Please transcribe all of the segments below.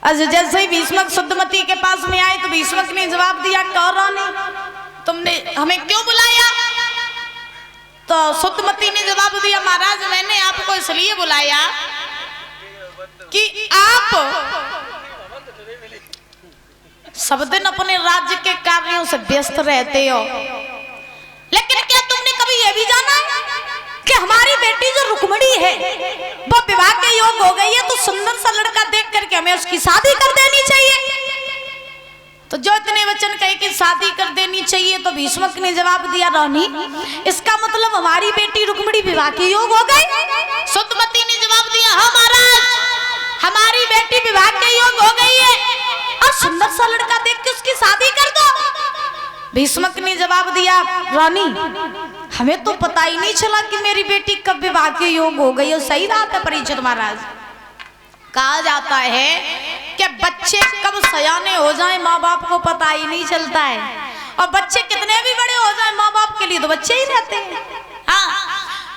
जैसे ही भीष्मक शुद्धमती के पास में आए तो भीष्मक ने जवाब दिया, कौन रानी तुमने हमें क्यों बुलाया? तो शुद्धमती ने जवाब दिया, महाराज मैंने आपको इसलिए बुलाया कि आप सब दिन अपने राज्य के कार्यों से व्यस्त रहते हो, लेकिन क्या तुमने कभी यह भी जाना कि हमारी बेटी जो रुक्मिणी है वो विवाह के योग हो गई है, तो सुंदर सा लड़का देख करके हमें उसकी शादी कर देनी चाहिए। तो जो इतने वचन कहे कि शादी कर देनी चाहिए, तो भीष्मक ने जवाब दिया, रानी इसका मतलब हमारी बेटी रुक्मिणी विवाह के योग हो गई? शुद्धमती ने जवाब दिया, हाँ महाराज हमारी बेटी विवाह के योग हो गई है, और सुंदर सा लड़का देख के उसकी शादी कर दो। भीष्मक ने जवाब दिया, रानी हमें तो पता ही नहीं चला कि मेरी बेटी कब विवाह के योग हो गई। और सही बात है परीक्षित महाराज, कहा जाता है कि बच्चे कब सयाने हो जाएं माँ बाप को पता ही नहीं चलता है, और बच्चे कितने भी बड़े हो जाएं माँ बाप के लिए तो बच्चे ही रहते हैं। हाँ,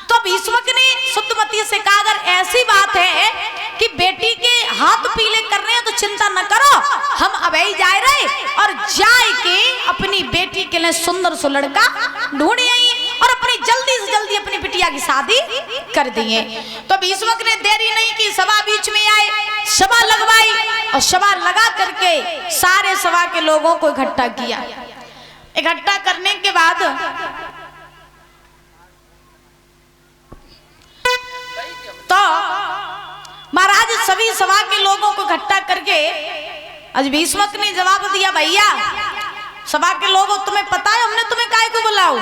तो भीष्मक ने शुद्धमती से कहा, अगर ऐसी बात है कि बेटी के हाथ पीले कर रहे हैं तो चिंता न करो, हम अभी जा रहे और जाए के अपनी बेटी के लिए सुंदर सा लड़का ढूंढे और अपनी जल्दी से जल्दी अपनी बिटिया की शादी कर दिए। तो भीष्मक ने देरी नहीं की, सभा बीच में आए, सभा लगवाई और सभा लगा करके सारे सभा के लोगों को इकट्ठा किया। इकट्ठा करने के बाद तो महाराज सभी सभा के लोगों को इकट्ठा करके आज भीष्मक ने जवाब दिया, भैया सभा के लोगों तुम्हें पता है हमने तुम्हें काहे को बुलाओ?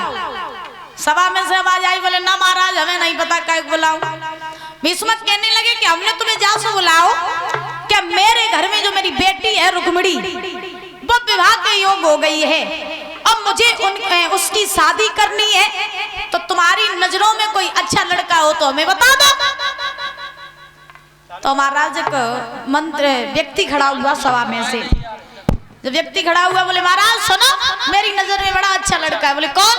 सभा में से आवाज आई, बोले ना महाराज हमें नहीं पता काहे को बुलाओ। भीष्मक कहने लगे कि हमने तुम्हें जाओ से बुलाओ, क्या मेरे घर में जो मेरी बेटी है रुक्मिणी वो विवाह के योग हो गई है, अब मुझे उसकी शादी करनी है, तो तुम्हारी नजरों में कोई अच्छा लड़का हो तो हमें बता दो। तो महाराज का मंत्र व्यक्ति खड़ा हुआ सभा में से, जब व्यक्ति खड़ा हुआ बोले, महाराज सुनो मेरी नजर में बड़ा अच्छा लड़का है। बोले कौन?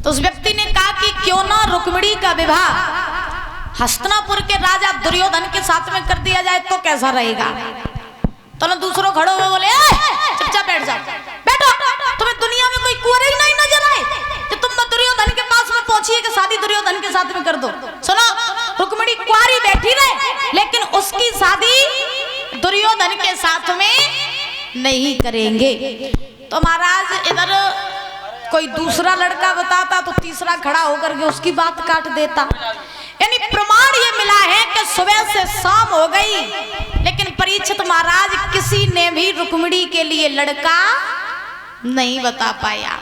तो उस व्यक्ति ने कहा कि क्यों ना रुक्मिणी का विवाह हस्तिनापुर के राजा दुर्योधन के साथ में कर दिया जाए तो कैसा रहेगा? तो ना दूसरों खड़े हुए बोले, चुपचाप बैठ जाओ, बैठो, तुम्हें दुनिया में कोई कुंवारे ही नहीं नजर आए कि तुम तो दुर्योधन के पास में पहुंची कि शादी दुर्योधन के साथ में कर दो? सुनो, रुक्मिणी कुंवारी बैठी रहे लेकिन उसकी शादी दुर्योधन के साथ में नहीं करेंगे। तो महाराज इधर कोई दूसरा लड़का बताता तो तीसरा खड़ा होकर के उसकी बात काट देता। यानी प्रमाण ये मिला है कि सुबह से शाम हो गई लेकिन परीक्षित महाराज किसी ने भी रुक्मिणी के लिए लड़का नहीं बता पाया।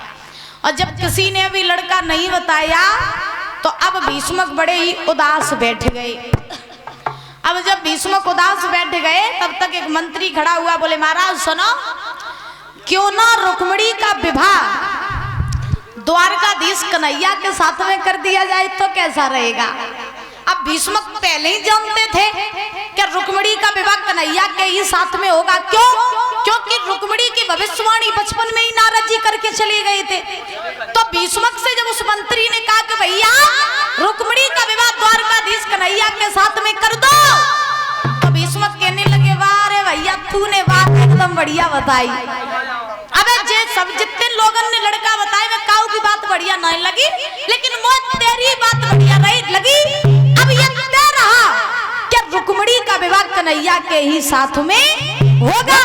और जब किसी ने भी लड़का नहीं बताया तो अब भीष्मक बड़े ही उदास बैठ गए। अब जब भीष्मक उदास बैठ गए तब तक एक मंत्री खड़ा हुआ, बोले महाराज सुनो, क्यों ना रुक्मिणी का विवाह द्वारकाधीश कन्हैया के साथ में कर दिया जाए तो कैसा रहेगा? अब भीष्मक पहले ही जानते थे कि रुक्मिणी का विवाह कन्हैया के ही साथ में होगा। क्यों? क्योंकि रुक्मिणी की भविष्यवाणी बचपन में ही नारद जी करके चले गए थे। तो भीष्मक से जब उस मंत्री ने कहा कि भैया रुक्मिणी का विवाह द्वारकाधीश कन्हैया के साथ में कर दो, तो भीष्मक कहने लगे, वाह रे भैया तूने बात एकदम बढ़िया बताई। अबे सब जितने लोगों ने लड़का बताए मैं काऊ की बात बढ़िया नहीं लगी, लेकिन मुझे तेरी बात बढ़िया लगी। अब ये तय रहा कि रुक्मिणी का विवाह कन्हैया के ही साथ में होगा।